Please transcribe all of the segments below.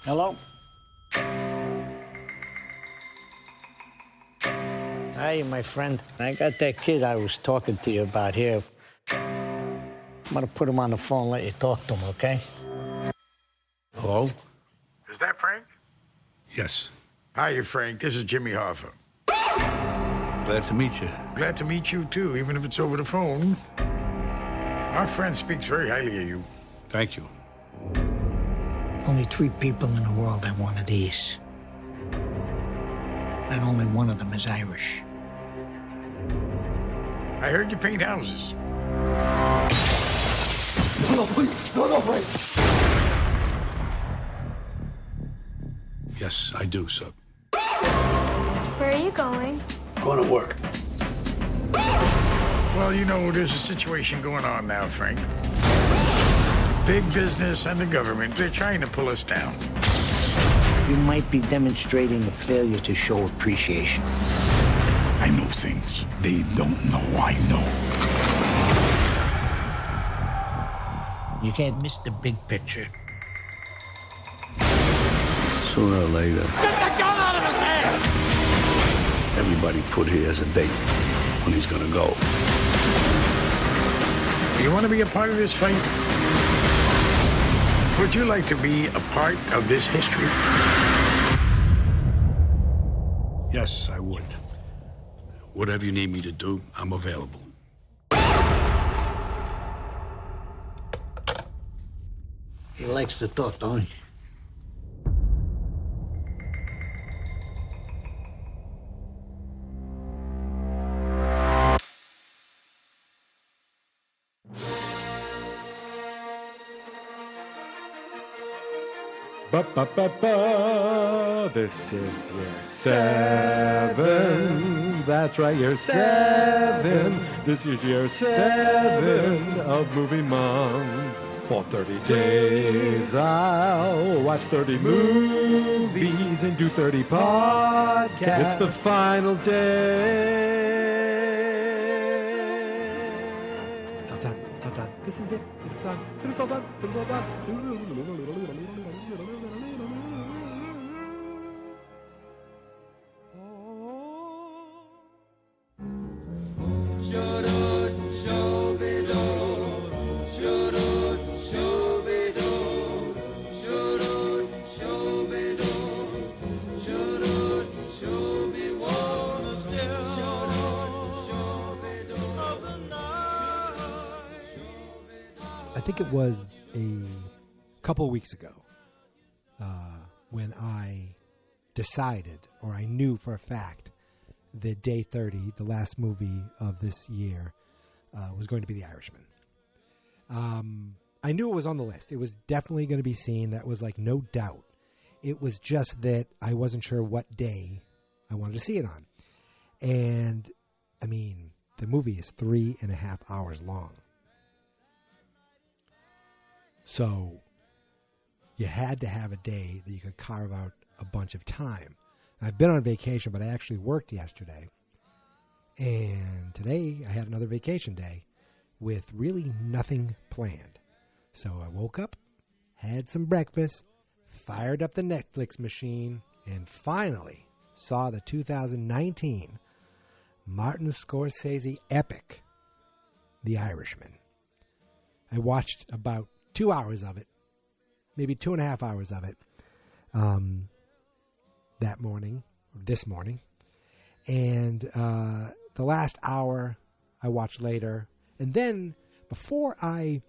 Hello? Hey, my friend. I got that kid I was talking to you about here. I'm gonna put him on the phone and let you talk to him, okay? Hello? Is that Frank? Yes. Hiya, Frank. This is Jimmy Hoffa. Glad to meet you. Glad to meet you, too, even if it's over the phone. Our friend speaks very highly of you. Thank you. Only 3 people in the world have one of these. And only one of them is Irish. I heard you paint houses. No, please. No, please. Yes, I do, sir. Where are you going? Going to work. Well, you know, there's a situation going on now, Frank. Big business and the government, they're trying to pull us down. You might be demonstrating a failure to show appreciation. I know things they don't know I know. You can't miss the big picture. Sooner or later, Get the gun out of his hand! everybody put here as a date when he's gonna go. You want to be a part of this fight? Would you like to be a part of this history? Yes, I would. Whatever you need me to do, I'm available. He likes to talk, don't he? Ba-ba-ba-ba. This is year 7. That's right, year 7. This is year 7 of Movie Month. For 30 days, I'll watch 30 movies and do 30 podcasts. It's the final day. It's all done. It's all done. This is it. It's done. It's all done. It's all done. I think it was a couple of weeks ago when I decided, or I knew for a fact, that Day 30, the last movie of this year, was going to be The Irishman. I knew it was on the list. It was definitely going to be seen. That was like no doubt. It was just that I wasn't sure what day I wanted to see it on. And, I mean, the movie is 3.5 hours long. So you had to have a day that you could carve out a bunch of time. I've been on vacation, but I actually worked yesterday. And today I had another vacation day with really nothing planned. So I woke up, had some breakfast, fired up the Netflix machine, and finally saw the 2019 Martin Scorsese epic, The Irishman. I watched about 2 hours of it, maybe 2.5 hours of it, that morning, or this morning. And the last hour I watched later. And then before I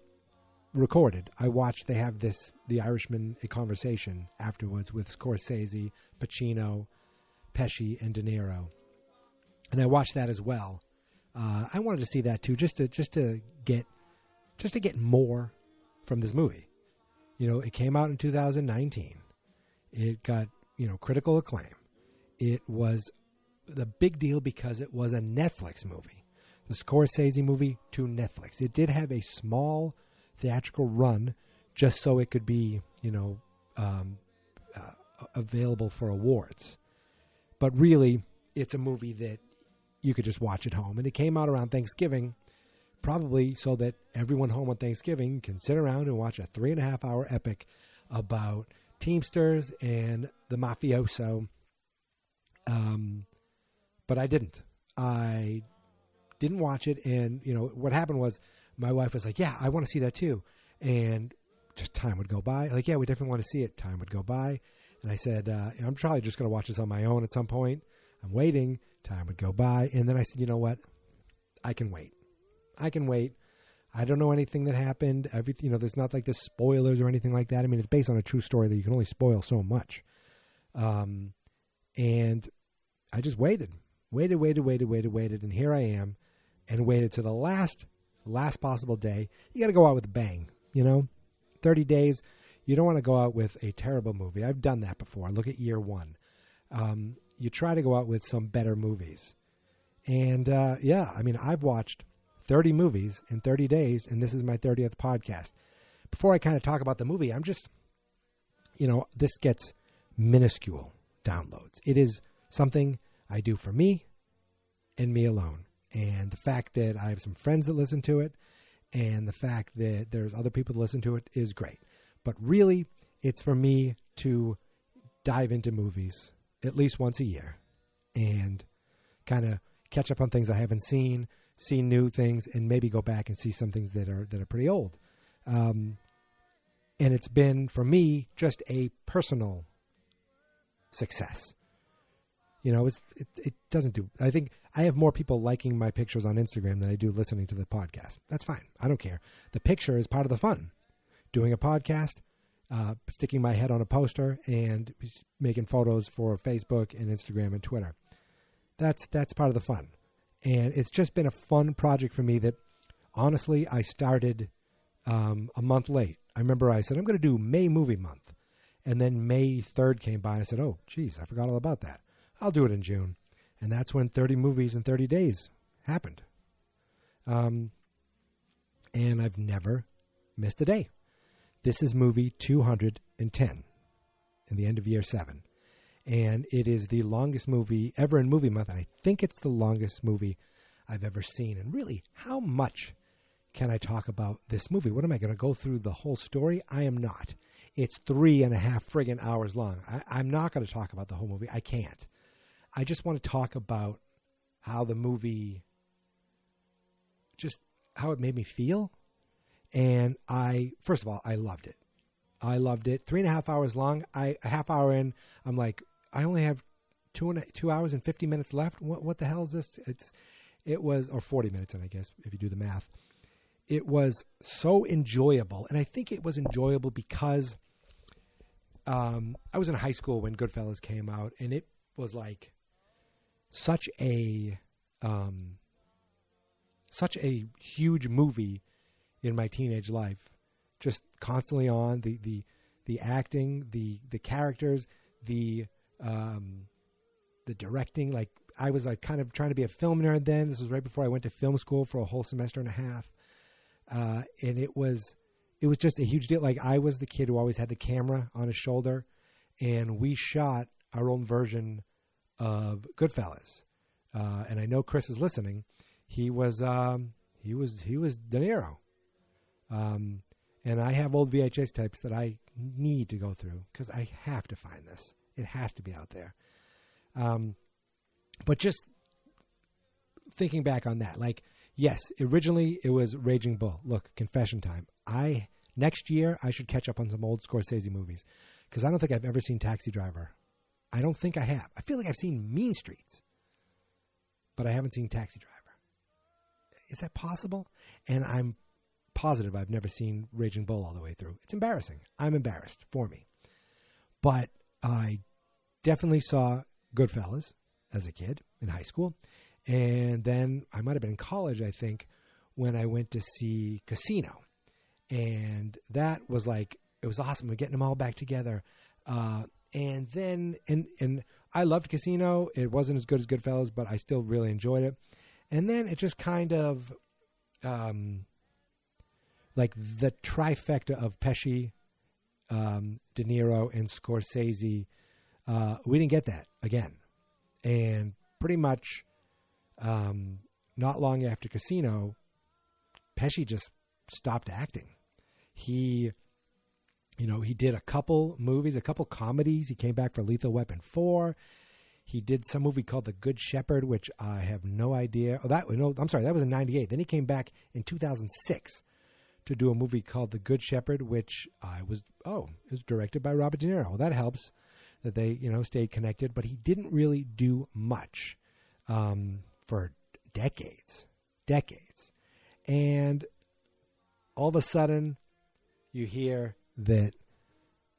recorded, I watched, they have this, The Irishman, a conversation afterwards with Scorsese, Pacino, Pesci, and De Niro. And I watched that as well. I wanted to see that too, just to get more from this movie. You know, it came out in 2019. It got, critical acclaim. It was the big deal because it was a Netflix movie. The Scorsese movie to Netflix. It did have a small theatrical run just so it could be, available for awards. But really, it's a movie that you could just watch at home. And it came out around Thanksgiving, probably so that everyone home on Thanksgiving can sit around and watch a 3.5 hour epic about Teamsters and the mafioso. But I didn't. I didn't watch it. And, what happened was my wife was like, yeah, I want to see that too. And just time would go by. Like, yeah, we definitely want to see it. Time would go by. And I said, I'm probably just going to watch this on my own at some point. I'm waiting. Time would go by. And then I said, you know what? I can wait. I don't know anything that happened. Everything, there's not like this spoilers or anything like that. I mean, it's based on a true story that you can only spoil so much. And I just waited. And here I am, and waited to the last possible day. You got to go out with a bang, 30 days. You don't want to go out with a terrible movie. I've done that before. Look at year one. You try to go out with some better movies. And I've watched 30 movies in 30 days, and this is my 30th podcast. Before I kind of talk about the movie, I'm just, this gets minuscule downloads. It is something I do for me and me alone. And the fact that I have some friends that listen to it and the fact that there's other people that listen to it is great. But really, it's for me to dive into movies at least once a year and kind of catch up on things I haven't seen, see new things, and maybe go back and see some things that are pretty old. And it's been, for me, just a personal success. It doesn't do, I think I have more people liking my pictures on Instagram than I do listening to the podcast. That's fine. I don't care. The picture is part of the fun. Doing a podcast, sticking my head on a poster, and making photos for Facebook and Instagram and Twitter. That's part of the fun. And it's just been a fun project for me that, honestly, I started a month late. I remember I said, I'm going to do May movie month. And then May 3rd came by and I said, oh, geez, I forgot all about that. I'll do it in June. And that's when 30 movies in 30 days happened. And I've never missed a day. This is movie 210 in the end of year 7. And it is the longest movie ever in movie month. And I think it's the longest movie I've ever seen. And really, how much can I talk about this movie? What am I going to go through the whole story? I am not. It's 3.5 friggin' hours long. I'm not going to talk about the whole movie. I can't. I just want to talk about how the movie, just how it made me feel. And first of all, I loved it. 3.5 hours long. A half hour in, I'm like, I only have 2 hours and 50 minutes left. What the hell is this? It was, or 40 minutes in, I guess, if you do the math. It was so enjoyable. And I think it was enjoyable because I was in high school when Goodfellas came out, and it was like such a huge movie in my teenage life. Just constantly on, the acting, the characters, the directing. Like, I was like kind of trying to be a film nerd then. This was right before I went to film school for a whole semester and a half. And it was just a huge deal. Like, I was the kid who always had the camera on his shoulder, and we shot our own version of Goodfellas. And I know Chris is listening. He was De Niro. And I have old VHS tapes that I need to go through because I have to find this. It has to be out there. But just thinking back on that, like, yes, originally it was Raging Bull. Look, confession time. Next year I should catch up on some old Scorsese movies because I don't think I've ever seen Taxi Driver. I don't think I have. I feel like I've seen Mean Streets, but I haven't seen Taxi Driver. Is that possible? And I'm positive I've never seen Raging Bull all the way through. It's embarrassing. I'm embarrassed for me. But I definitely saw Goodfellas as a kid in high school. And then I might have been in college, I think, when I went to see Casino. And that was like, it was awesome. We're getting them all back together. And then, and I loved Casino. It wasn't as good as Goodfellas, but I still really enjoyed it. And then it just kind of, like the trifecta of Pesci, De Niro, and Scorsese, we didn't get that again. And pretty much not long after Casino, Pesci just stopped acting. He he did a couple movies, a couple comedies. He came back for Lethal Weapon 4. He did some movie called The Good Shepherd, which I have no idea. That was in 98. Then he came back in 2006 to do a movie called The Good Shepherd, which it was directed by Robert De Niro. Well, that helps that they, stayed connected, but he didn't really do much for decades. And all of a sudden, you hear that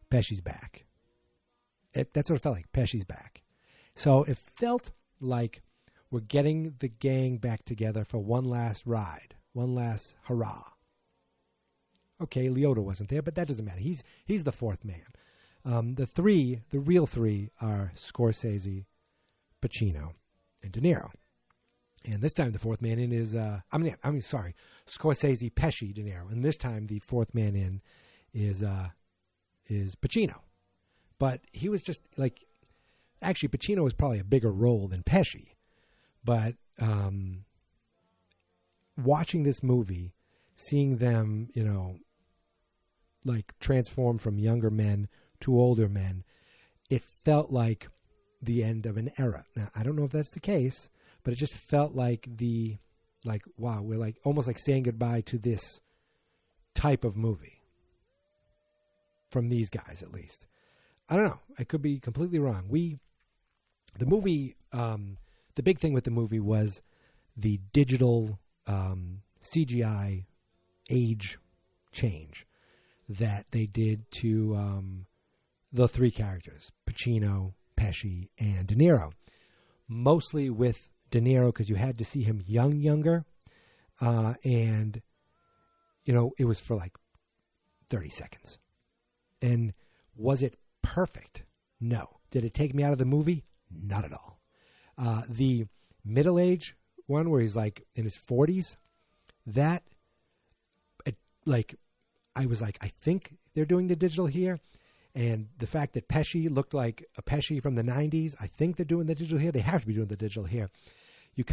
Pesci's back. That's what it felt like. Pesci's back. So it felt like we're getting the gang back together for one last ride, one last hurrah. Okay, Liotta wasn't there, but that doesn't matter. He's the fourth man. The real three are Scorsese, Pacino, and De Niro. And this time the fourth man in is Scorsese, Pesci, De Niro. And this time the fourth man in is Pacino. But he was just like, actually Pacino was probably a bigger role than Pesci. But watching this movie, seeing them, like transform from younger men to older men, it felt like the end of an era. Now, I don't know if that's the case, but it just felt like wow, we're like almost like saying goodbye to this type of movie from these guys, at least. I don't know. I could be completely wrong. The big thing with the movie was the digital CGI age change that they did to the three characters, Pacino, Pesci, and De Niro. Mostly with De Niro because you had to see him younger. And, it was for like 30 seconds. And was it perfect? No. Did it take me out of the movie? Not at all. The middle-age one where he's like in his 40s, I was like, I think they're doing the digital here. And the fact that Pesci looked like a Pesci from the 90s, I think they're doing the digital here. They have to be doing the digital here. You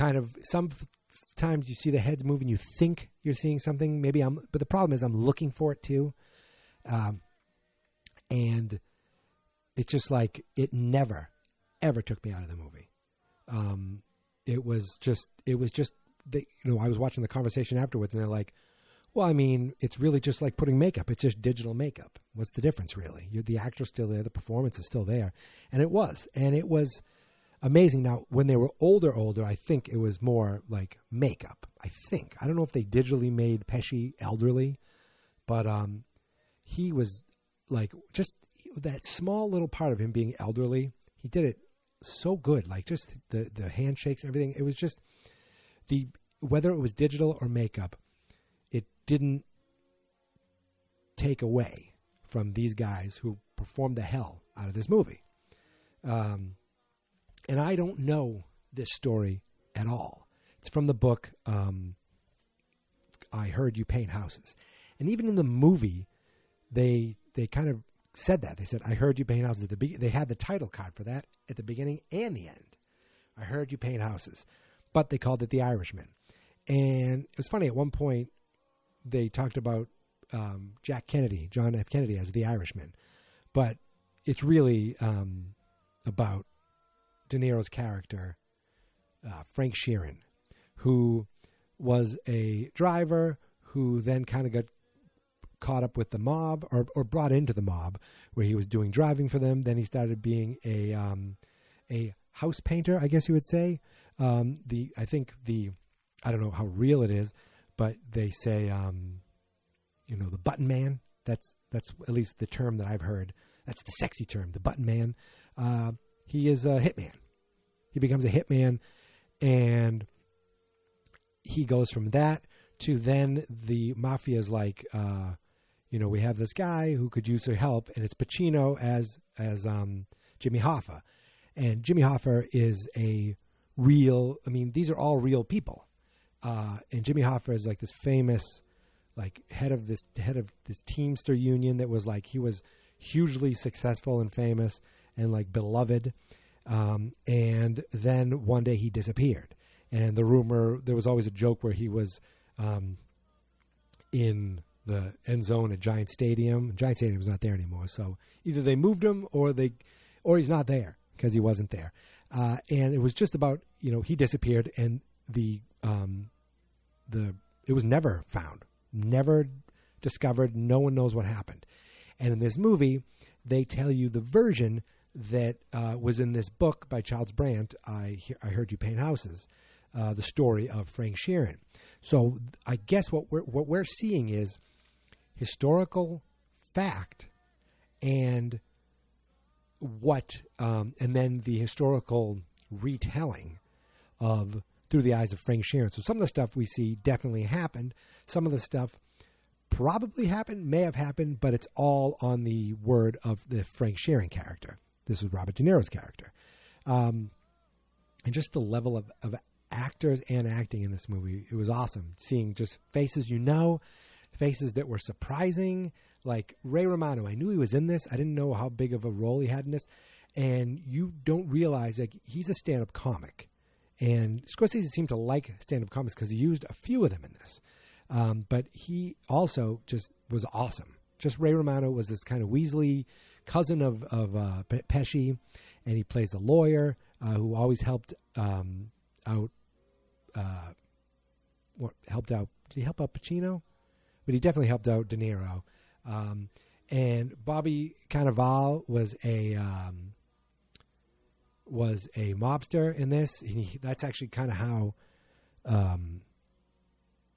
sometimes you see the heads moving, you think you're seeing something. But the problem is I'm looking for it too. And it's just like, it never, ever took me out of the movie. I was watching the conversation afterwards and they're like, well, I mean, it's really just like putting makeup. It's just digital makeup. What's the difference, really? The actor's still there. The performance is still there. And it was. And it was amazing. Now, when they were older, I think it was more like makeup. I don't know if they digitally made Pesci elderly, but he was like just that small little part of him being elderly. He did it so good. Like just the handshakes and everything. It was just whether it was digital or makeup, it didn't take away from these guys who performed the hell out of this movie. And I don't know this story at all. It's from the book, I Heard You Paint Houses. And even in the movie, they kind of said that. They said, I heard you paint houses at the beginning. They had the title card for that at the beginning and the end. I heard you paint houses. But they called it The Irishman. And it was funny, at one point, they talked about John F. Kennedy as the Irishman. But it's really about De Niro's character, Frank Sheeran, who was a driver who then kind of got caught up with the mob or brought into the mob where he was doing driving for them. Then he started being a house painter, I guess you would say. I don't know how real it is, but they say, the button man. That's at least the term that I've heard. That's the sexy term, the button man. He is a hitman. He becomes a hitman, and he goes from that to then the mafia's like, we have this guy who could use their help, and it's Pacino as Jimmy Hoffa. And Jimmy Hoffa is these are all real people. And Jimmy Hoffa is like this famous, like head of this Teamster union that was like, he was hugely successful and famous and like beloved. And then one day he disappeared. And there was always a joke where he was in the end zone at Giant Stadium. Giant Stadium's not there anymore, so either they moved him or he's not there because he wasn't there. And it was just about, he disappeared, and it was never found, never discovered. No one knows what happened. And in this movie, they tell you the version that was in this book by Charles Brandt, I Heard You Paint Houses, the story of Frank Sheeran. So I guess what we're seeing is historical fact and and then the historical retelling of through the eyes of Frank Sheeran. So some of the stuff we see definitely happened. Some of the stuff probably happened, may have happened, but it's all on the word of the Frank Sheeran character. This was Robert De Niro's character. And just the level of actors and acting in this movie, it was awesome. Seeing just faces faces that were surprising, like Ray Romano. I knew he was in this. I didn't know how big of a role he had in this. And you don't realize, like, he's a stand-up comic. And Scorsese seemed to like stand-up comics because he used a few of them in this. But he also just was awesome. Just Ray Romano was this kind of Weasley cousin of Pesci, and he plays a lawyer who always helped out. Did he help out Pacino? But he definitely helped out De Niro. And Bobby Cannavale was a mobster in this. And that's actually kind of how De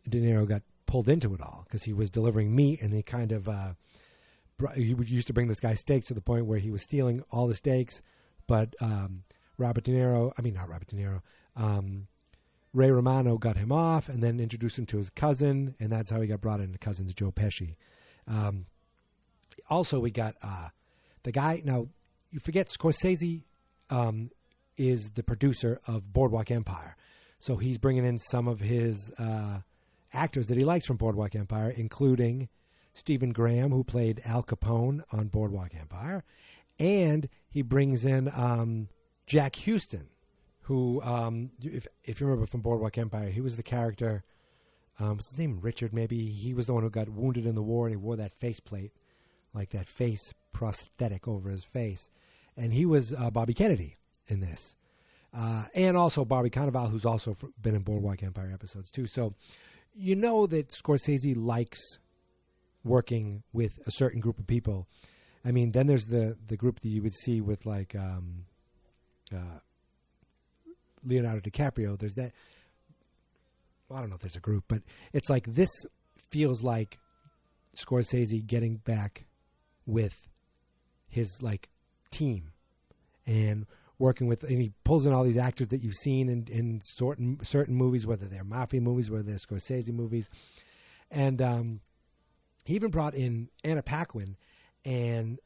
Niro got pulled into it all, because he was delivering meat, and he kind of he used to bring this guy steaks to the point where he was stealing all the steaks. But Ray Romano got him off and then introduced him to his cousin, and that's how he got brought into Cousins Joe Pesci. Also, we got the guy. Now, you forget Scorsese is the producer of Boardwalk Empire. So he's bringing in some of his actors that he likes from Boardwalk Empire, including Stephen Graham, who played Al Capone on Boardwalk Empire. And he brings in Jack Houston, who, if you remember from Boardwalk Empire, he was the character, what's his name, Richard maybe? He was the one who got wounded in the war, and he wore that faceplate, like that face prosthetic over his face. And he was Bobby Kennedy in this. And also Bobby Cannavale, who's also been in Boardwalk Empire episodes too. So you know that Scorsese likes working with a certain group of people. I mean, then there's the group that you would see with like Leonardo DiCaprio. There's that. Well, I don't know if there's a group, but it's like this feels like Scorsese getting back with his like team and working with, and he pulls in all these actors that you've seen in certain movies, whether they're mafia movies, whether they're Scorsese movies. And he even brought in Anna Paquin, and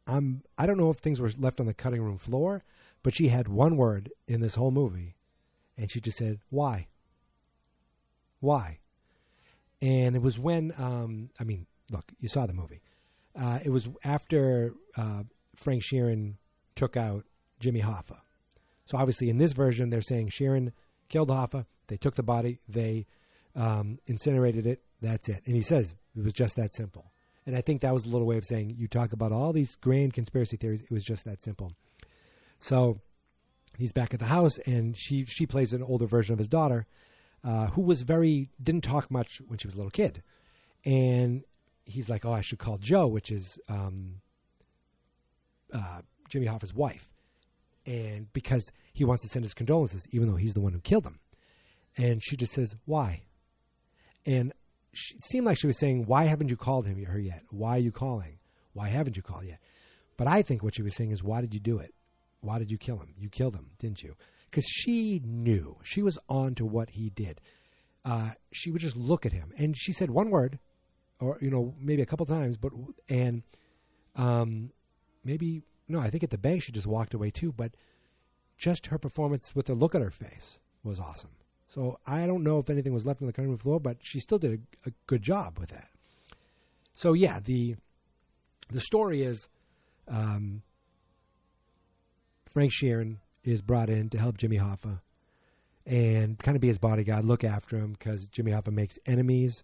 I don't know if things were left on the cutting room floor, but she had one word in this whole movie, and she just said, "Why? Why?" And it was when, I mean, look, you saw the movie. It was after Frank Sheeran took out Jimmy Hoffa. So obviously in this version, they're saying Sheeran killed Hoffa. They took the body. They incinerated it. That's it. And he says it was just that simple. And I think that was a little way of saying, you talk about all these grand conspiracy theories. It was just that simple. So he's back at the house, and she plays an older version of his daughter, who didn't talk much when she was a little kid. And he's like, oh, I should call Joe, which is Jimmy Hoffa's wife. And because he wants to send his condolences, even though he's the one who killed him. And she just says, why? And it seemed like she was saying, why haven't you called her yet? Why are you calling? Why haven't you called yet? But I think what she was saying is, why did you do it? Why did you kill him? You killed him, didn't you? Because she knew. She was on to what he did. She would just look at him. And she said one word, or, maybe a couple times, I think at the bank she just walked away too, but just her performance with the look on her face was awesome. So I don't know if anything was left on the cutting room floor, but she still did a good job with that. So yeah, the story is Frank Sheeran is brought in to help Jimmy Hoffa and kind of be his bodyguard, look after him, because Jimmy Hoffa makes enemies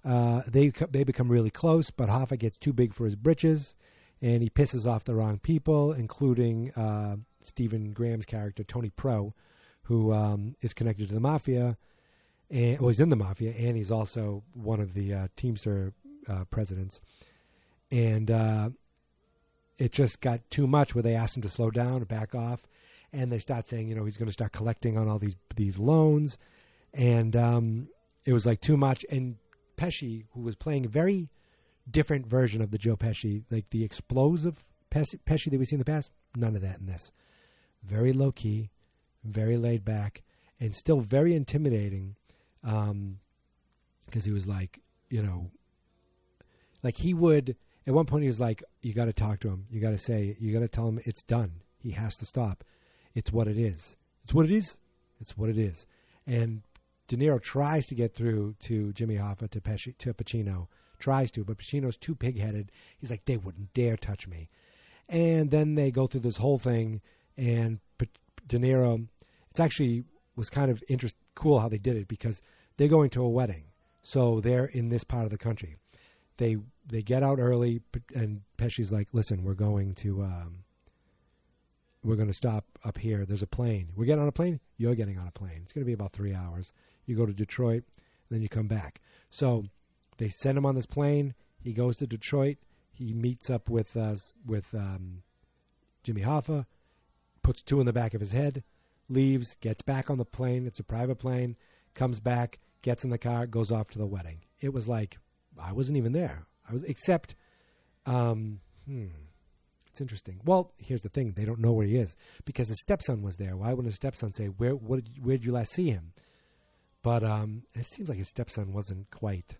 They become really close, but Hoffa gets too big for his britches, and he pisses off the wrong people, including Stephen Graham's character, Tony Pro, who is connected to the mafia. And, well, he's in the mafia, and he's also one of the Teamster presidents. And it just got too much where they asked him to slow down, to back off, and they start saying, he's going to start collecting on all these loans. And it was like too much. And Pesci, who was playing a very different version of the Joe Pesci, like the explosive Pesci that we've seen in the past, none of that in this. Very low-key, very laid back, and still very intimidating because he was like, like he would, at one point he was like, you got to talk to him. You got to tell him it's done. He has to stop. It's what it is. It's what it is. It's what it is. And De Niro tries to get through to Jimmy Hoffa, to Pacino, tries to, but Pacino's too pig-headed. He's like, they wouldn't dare touch me. And then they go through this whole thing, and De Niro, it's actually was kind of cool how they did it, because they're going to a wedding. So they're in this part of the country. They get out early, and Pesci's like, listen, we're going to stop up here. There's a plane. We're getting on a plane? You're getting on a plane. It's going to be about 3 hours. You go to Detroit, then you come back. So they send him on this plane. He goes to Detroit. He meets up with Jimmy Hoffa, puts two in the back of his head, leaves, gets back on the plane. It's a private plane. Comes back, gets in the car, goes off to the wedding. It was like, I wasn't even there. Except, it's interesting. Well, here's the thing. They don't know where he is because his stepson was there. Why wouldn't his stepson say, where'd you last see him? But it seems like his stepson wasn't quite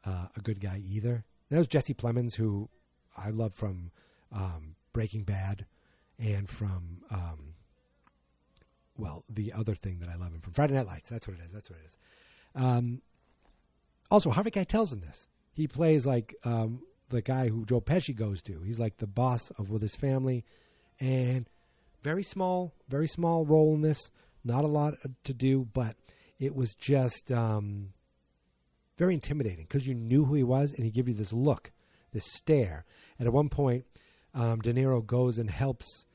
a good guy either. And that was Jesse Plemons, who I love from Breaking Bad and from, the other thing that I love him from, Friday Night Lights. That's what it is. Also, Harvey Keitel's in this. He plays like the guy who Joe Pesci goes to. He's like the boss with his family, and very small role in this. Not a lot to do, but it was just very intimidating because you knew who he was, and he gave you this look, this stare. And at one point, De Niro goes and helps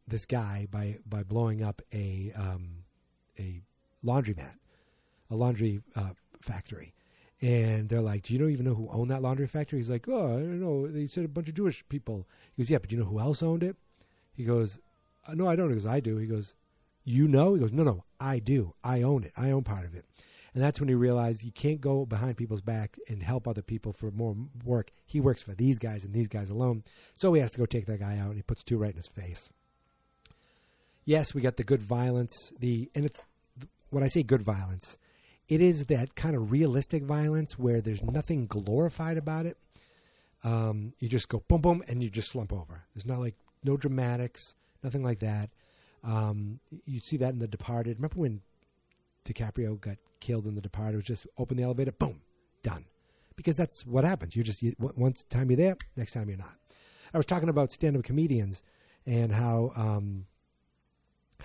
this guy by blowing up a laundromat, a laundry factory. And they're like, do you even know who owned that laundry factory? He's like, oh, I don't know. They said a bunch of Jewish people. He goes, yeah, but do you know who else owned it? He goes, no, I don't. He goes, I do. He goes, you know? He goes, no, I do. I own it. I own part of it. And that's when he realized you can't go behind people's back and help other people for more work. He works for these guys and these guys alone. So he has to go take that guy out, and he puts two right in his face. Yes, we got the good violence. And it's when I say good violence, it is that kind of realistic violence where there's nothing glorified about it. You just go boom, boom, and you just slump over. There's no dramatics, nothing like that. You see that in The Departed. Remember when DiCaprio got killed in The Departed? It was just open the elevator, boom, done. Because that's what happens. One time you're there, next time you're not. I was talking about stand-up comedians and how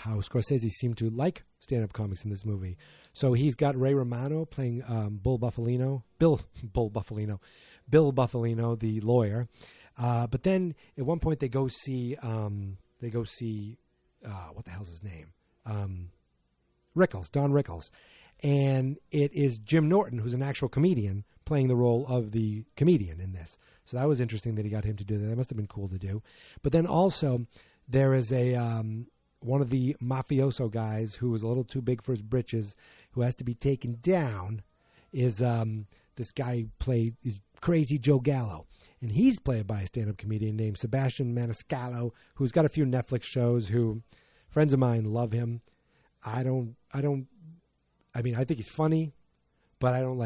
Scorsese seemed to like stand-up comics in this movie. So he's got Ray Romano playing Bill Bufalino, the lawyer. But then at one point they go see what the hell's his name? Don Rickles. And it is Jim Norton, who's an actual comedian, playing the role of the comedian in this. So that was interesting that he got him to do that. That must have been cool to do. But then also there is one of the mafioso guys who is a little too big for his britches, who has to be taken down, is this guy is Crazy Joe Gallo. And he's played by a stand-up comedian named Sebastian Maniscalco, who's got a few Netflix shows, who friends of mine love him. I think he's funny, but I'm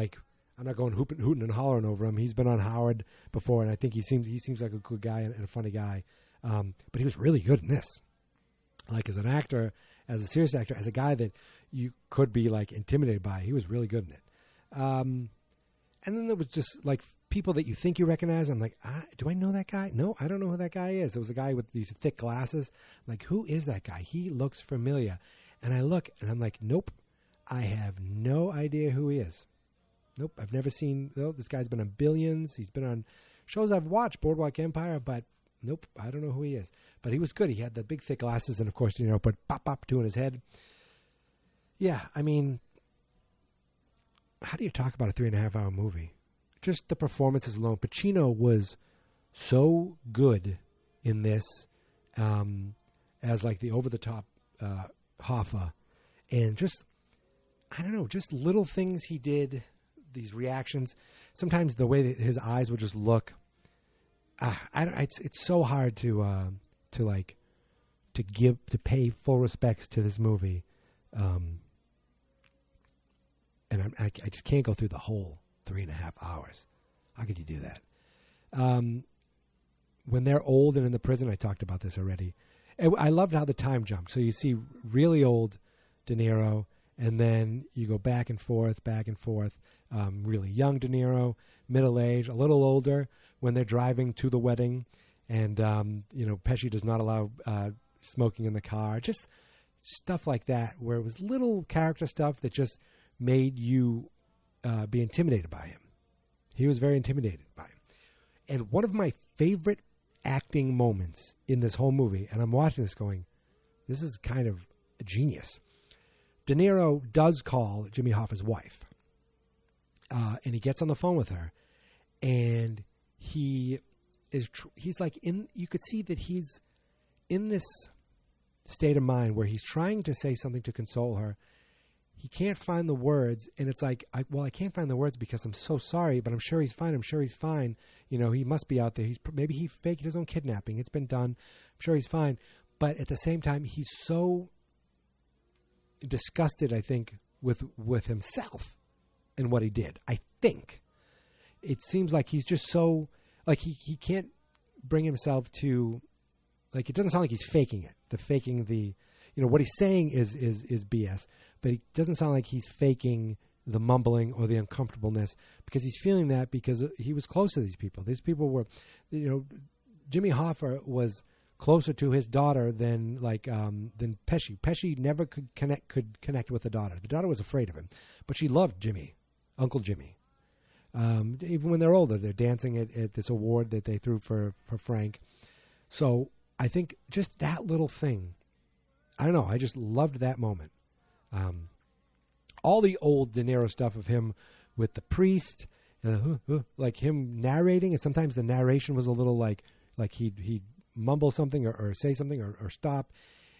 not going hooting and hollering over him. He's been on Howard before, and I think he seems like a good guy and a funny guy. But he was really good in this. Like as an actor, as a serious actor, as a guy that you could be like intimidated by, he was really good in it. And then there was just like people that you think you recognize. I'm like, do I know that guy? No, I don't know who that guy is. There was a guy with these thick glasses. I'm like, who is that guy? He looks familiar. And I look and I'm like, nope, I have no idea who he is. Nope, I've never seen. Oh, this guy's been on Billions. He's been on shows I've watched, Boardwalk Empire, but nope, I don't know who he is. But he was good. He had the big thick glasses, and of course, put pop pop two in his head. Yeah, I mean, how do you talk about a 3.5-hour movie? Just the performances alone. Pacino was so good in this, as like the over the top Hoffa, and just I don't know, just little things he did. These reactions, sometimes the way that his eyes would just look. It's so hard to pay full respects to this movie, and I just can't go through the whole 3.5 hours. How could you do that? When they're old and in the prison, I talked about this already. I loved how the time jumped. So you see really old De Niro, and then you go back and forth. Really young De Niro, middle age, a little older when they're driving to the wedding, and Pesci does not allow smoking in the car. Just stuff like that, where it was little character stuff that just made you be intimidated by him. He was very intimidated by him. And one of my favorite acting moments in this whole movie, and I'm watching this going, this is kind of a genius. De Niro does call Jimmy Hoffa's wife, and he gets on the phone with her, and he's like you could see that he's in this state of mind where he's trying to say something to console her. He can't find the words, and it's like, I can't find the words because I'm so sorry, but I'm sure he's fine. He must be out there. Maybe he faked his own kidnapping. It's been done. I'm sure he's fine. But at the same time, he's so disgusted, I think, with himself and what he did. I think it seems like he's just so, like, he can't bring himself to, like, it doesn't sound like he's faking it. What he's saying is BS, but it doesn't sound like he's faking the mumbling or the uncomfortableness, because he's feeling that because he was close to these people. These people were, Jimmy Hoffa was closer to his daughter than Pesci. Pesci never could connect with the daughter. The daughter was afraid of him, but she loved Jimmy, Uncle Jimmy. Even when they're older, they're dancing at this award that they threw for Frank. So I think just that little thing, I don't know, I just loved that moment. All the old De Niro stuff of him with the priest, like him narrating, and sometimes the narration was a little like he'd mumble something or say something or stop.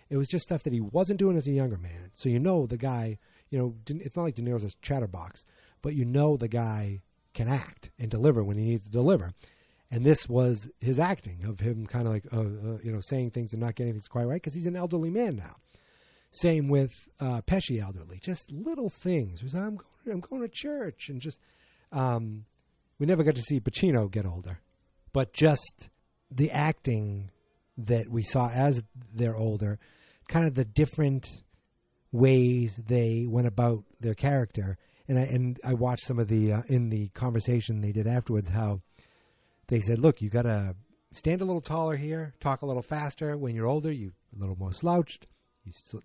It was just stuff that he wasn't doing as a younger man. So the guy, it's not like De Niro's a chatterbox, but the guy can act and deliver when he needs to deliver. And this was his acting of him kind of like, saying things and not getting things quite right because he's an elderly man now. Same with Pesci, elderly. Just little things. He was, I'm going to church. And just, we never got to see Pacino get older. But just the acting that we saw as they're older, kind of the different ways they went about their character. And I watched some of the, in the conversation they did afterwards, how they said, look, you got to stand a little taller here, talk a little faster. When you're older, you're a little more slouched.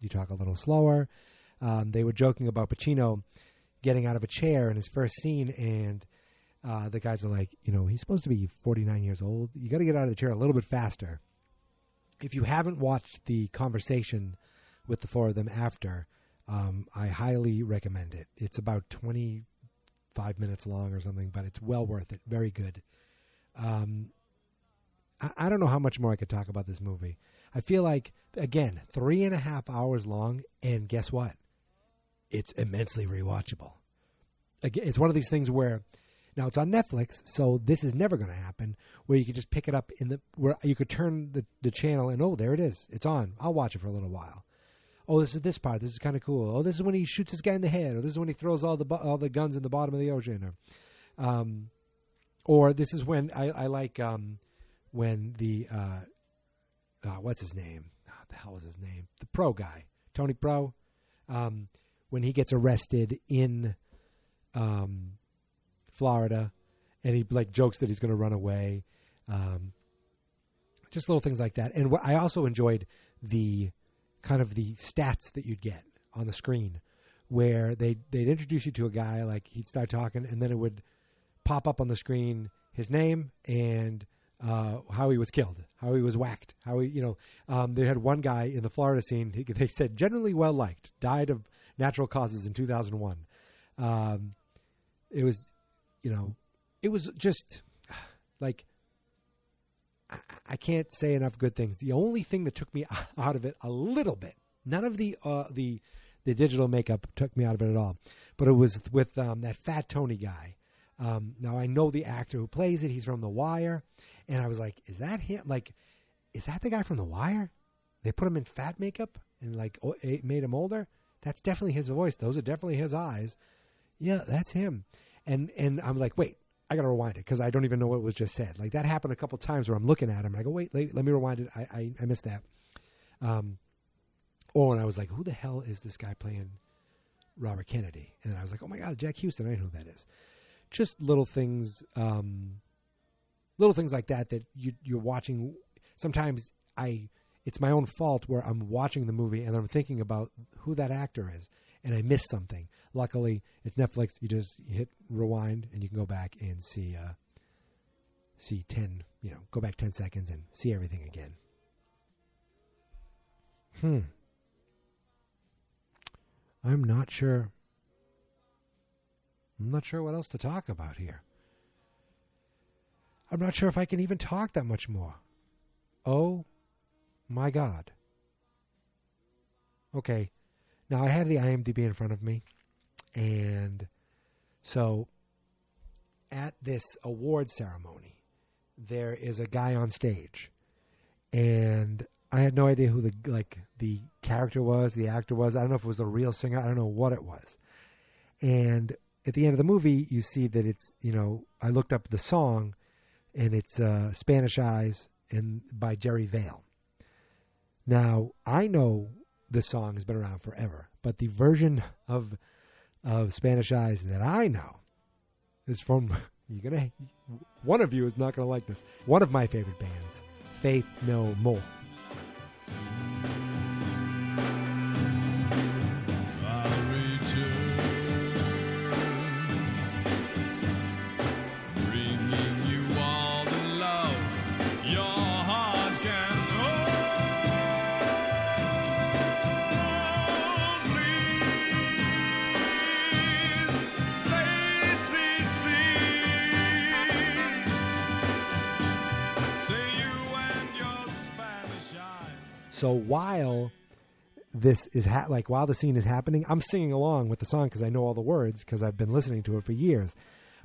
You talk a little slower. They were joking about Pacino getting out of a chair in his first scene, and the guys are like, he's supposed to be 49 years old. You got to get out of the chair a little bit faster. If you haven't watched the conversation with the four of them after, I highly recommend it. It's about 25 minutes long or something, but it's well worth it. Very good. I don't know how much more I could talk about this movie. I feel like, again, 3.5 hours long, and guess what? It's immensely rewatchable. Again, it's one of these things where, now it's on Netflix, so this is never going to happen, where you could just pick it up where you could turn the channel and, oh, there it is. It's on. I'll watch it for a little while. Oh, this is this part. This is kind of cool. Oh, this is when he shoots this guy in the head, or this is when he throws all the guns in the bottom of the ocean, or this is when I like when the what's his name? What the hell was his name? The Pro guy, Tony Pro, when he gets arrested in Florida, and he jokes that he's going to run away. Just little things like that. And I also enjoyed the kind of the stats that you'd get on the screen where they'd introduce you to a guy, like he'd start talking, and then it would pop up on the screen his name and how he was killed, how he was whacked, how he, they had one guy in the Florida scene. They said generally well liked, died of natural causes in 2001. It was, it was just like I can't say enough good things. The only thing that took me out of it a little bit, none of the digital makeup took me out of it at all, but it was with that Fat Tony guy. Now I know the actor who plays it. He's from The Wire. And I was like, is that him? Like, is that the guy from The Wire? They put him in fat makeup and like made him older. That's definitely his voice. Those are definitely his eyes. Yeah, that's him. And I'm like, wait, I got to rewind it because I don't even know what was just said. Like that happened a couple times where I'm looking at him and I go, wait, let me rewind it. I missed that. And I was like, who the hell is this guy playing Robert Kennedy? And then I was like, oh my God, Jack Houston. I know who that is. Just little things like that you're watching. Sometimes it's my own fault where I'm watching the movie and I'm thinking about who that actor is and I miss something. Luckily, it's Netflix. You hit rewind and you can go back and see 10, go back 10 seconds and see everything again. I'm not sure what else to talk about here. I'm not sure if I can even talk that much more. Oh, my God. Okay, now I have the IMDb in front of me, and so at this award ceremony, there is a guy on stage, and I had no idea who the character was, the actor was. I don't know if it was the real singer. I don't know what it was. And at the end of the movie, you see that it's, I looked up the song, and it's Spanish Eyes and by Jerry Vale. Now, I know this song has been around forever, but the version of Spanish Eyes that I know is from, one of you is not going to like this, one of my favorite bands, Faith No More. So while this is while the scene is happening, I'm singing along with the song because I know all the words because I've been listening to it for years.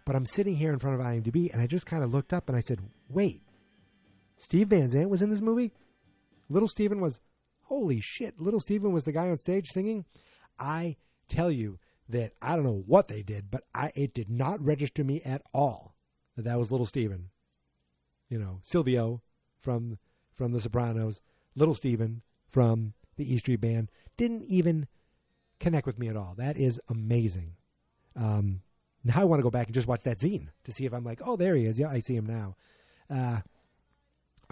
But I'm sitting here in front of IMDb and I just kind of looked up and I said, "Wait, Steve Van Zandt was in this movie? Little Steven was? Holy shit! Little Steven was the guy on stage singing." I tell you that I don't know what they did, but it did not register me at all that was Little Steven. Silvio from The Sopranos. Little Steven from the E Street Band didn't even connect with me at all. That is amazing. Now I want to go back and just watch that scene to see if I'm like, oh, there he is. Yeah, I see him now. I'm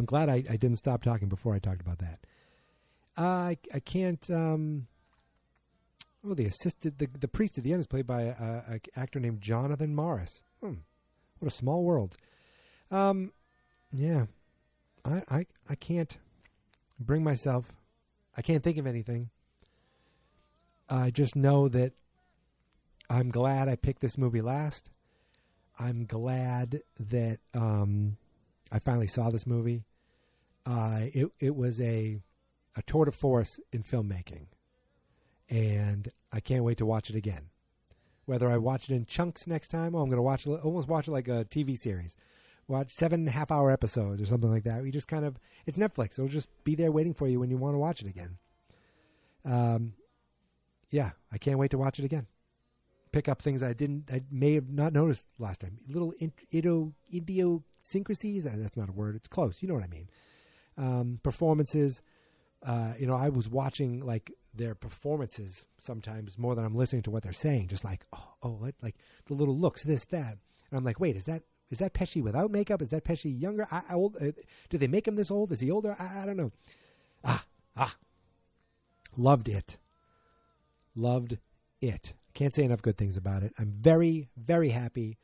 glad I didn't stop talking before I talked about that. I can't. The priest at the end is played by an actor named Jonathan Morris. What a small world. Yeah, I can't bring myself. I can't think of anything. I just know that I'm glad I picked this movie last. I'm glad that I finally saw this movie. It was a tour de force in filmmaking, and I can't wait to watch it again. Whether I watch it in chunks next time, I'm going to almost watch it like a TV series. Watch 7.5-hour episodes or something like that. We just it's Netflix. It'll just be there waiting for you when you want to watch it again. Yeah, I can't wait to watch it again. Pick up things I may have not noticed last time. Little idiosyncrasies. That's not a word. It's close. You know what I mean. Performances. I was watching their performances sometimes more than I'm listening to what they're saying. Just like the little looks, this, that. And I'm like, wait, is that Pesci without makeup? Is that Pesci younger? Do they make him this old? Is he older? I don't know. Loved it. Loved it. Can't say enough good things about it. I'm very, very happy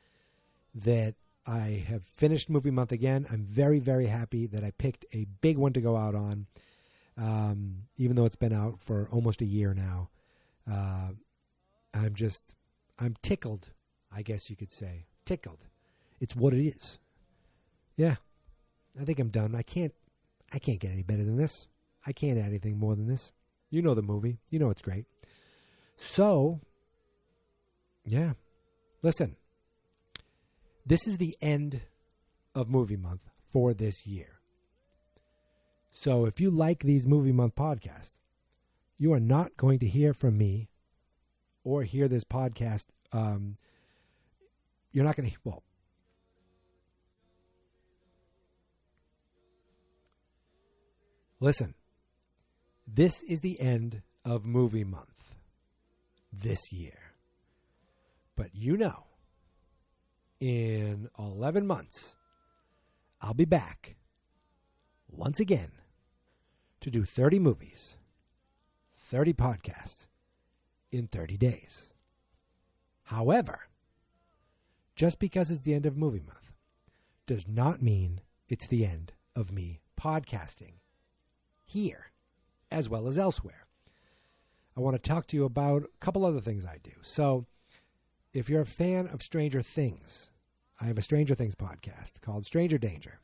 that I have finished movie month again. I'm very, very happy that I picked a big one to go out on, even though it's been out for almost a year now. I'm tickled, I guess you could say. Tickled. It's what it is. Yeah. I think I'm done. I can't get any better than this. I can't add anything more than this. You know the movie. You know it's great. So, yeah. Listen. This is the end of movie month for this year. So if you like these movie month podcasts, you are not going to hear from me or hear this podcast. You're not going to, well, listen, this is the end of movie month this year. But you know, in 11 months, I'll be back once again to do 30 movies, 30 podcasts in 30 days. However, just because it's the end of movie month does not mean it's the end of me podcasting here as well as elsewhere. I want to talk to you about a couple other things I do. So, if you're a fan of Stranger Things, I have a Stranger Things podcast called Stranger Danger.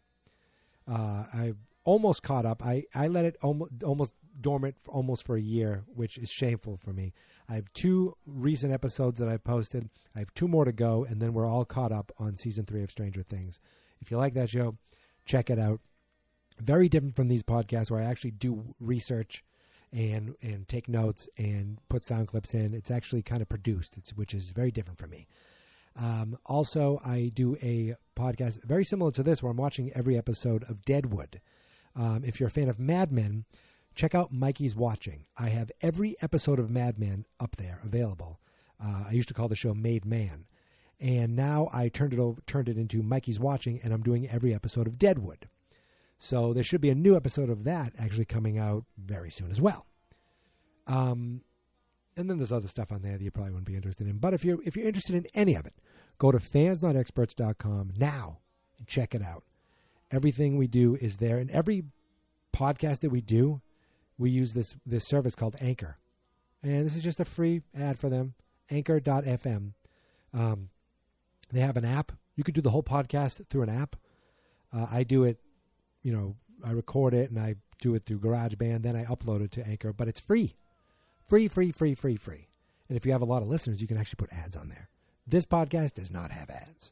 I almost caught up. I let it almost dormant for a year, which is shameful for me. I have 2 recent episodes that I've posted. I have 2 more to go, and then we're all caught up on season 3 of Stranger Things. If you like that show, check it out. Very different from these podcasts where I actually do research and take notes and put sound clips in. It's actually kind of produced, which is very different from me. Also, I do a podcast very similar to this where I'm watching every episode of Deadwood. If you're a fan of Mad Men, check out Mikey's Watching. I have every episode of Mad Men up there available. I used to call the show Made Man. And now I turned it into Mikey's Watching, and I'm doing every episode of Deadwood. So there should be a new episode of that actually coming out very soon as well. And then there's other stuff on there that you probably wouldn't be interested in. But if you're interested in any of it, go to fansnotexperts.com now and check it out. Everything we do is there. And every podcast that we do, we use this service called Anchor. And this is just a free ad for them, anchor.fm. They have an app. You could do the whole podcast through an app. I do it, I record it and I do it through GarageBand. Then I upload it to Anchor. But it's free. Free. And if you have a lot of listeners, you can actually put ads on there. This podcast does not have ads.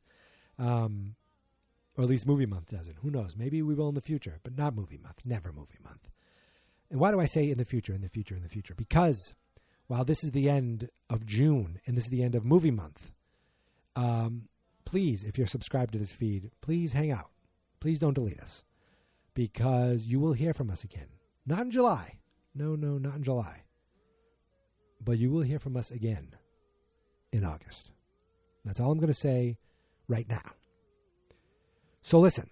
Or at least Movie Month doesn't. Who knows? Maybe we will in the future, but not Movie Month. Never Movie Month. And why do I say in the future? Because while this is the end of June and this is the end of Movie Month, please, if you're subscribed to this feed, please hang out. Please don't delete us. Because you will hear from us again. Not in July. No, not in July. But you will hear from us again in August. That's all I'm going to say right now. So listen.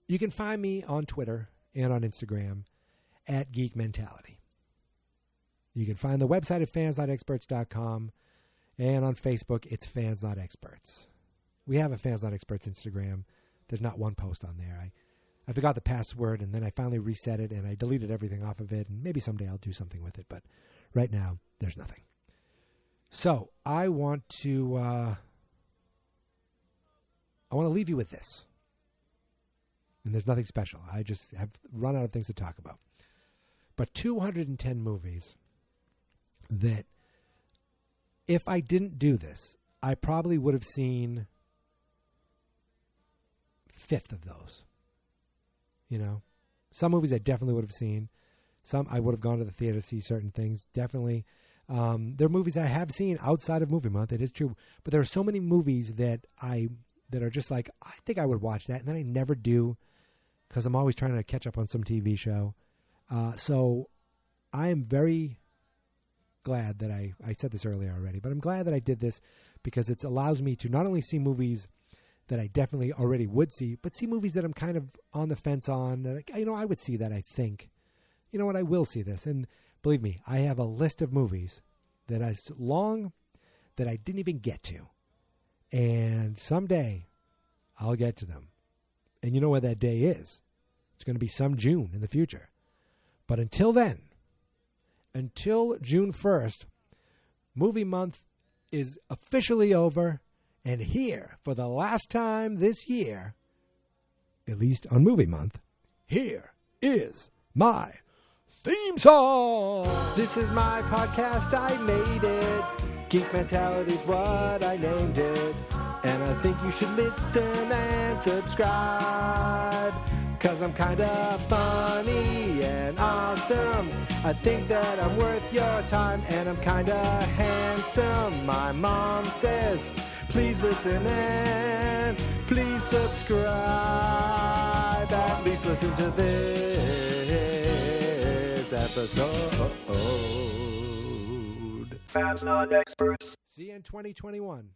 You can find me on Twitter and on Instagram at Geek Mentality. You can find the website at fansnotexperts.com, and on Facebook, it's Fans Not Experts. We have a Fans Not Experts Instagram. There's not one post on there. I forgot the password, and then I finally reset it, and I deleted everything off of it, and maybe someday I'll do something with it, but right now, there's nothing. So, I want to leave you with this. And there's nothing special. I just have run out of things to talk about. But 210 movies that, if I didn't do this, I probably would have seen 5th of those. Some movies I definitely would have seen. Some I would have gone to the theater to see certain things. Definitely. There are movies I have seen outside of Movie Month. It is true. But there are so many movies that are just like, I think I would watch that. And then I never do because I'm always trying to catch up on some TV show. So I am very glad that I said this earlier already, but I'm glad that I did this because it allows me to not only see movies that I definitely already would see, but see movies that I'm kind of on the fence on. That, I would see that, I think. You know what? I will see this. And believe me, I have a list of movies that I didn't even get to. And someday I'll get to them. And you know where that day is. It's going to be some June in the future. But until then, until June 1st, movie month is officially over. And here, for the last time this year, at least on movie month, here is my theme song. This is my podcast, I made it. Geek Mentality's what I named it. And I think you should listen and subscribe. 'Cause I'm kinda funny and awesome. I think that I'm worth your time. And I'm kinda handsome. My mom says, please listen and please subscribe. At least listen to this episode. Fans not experts. See you in 2021.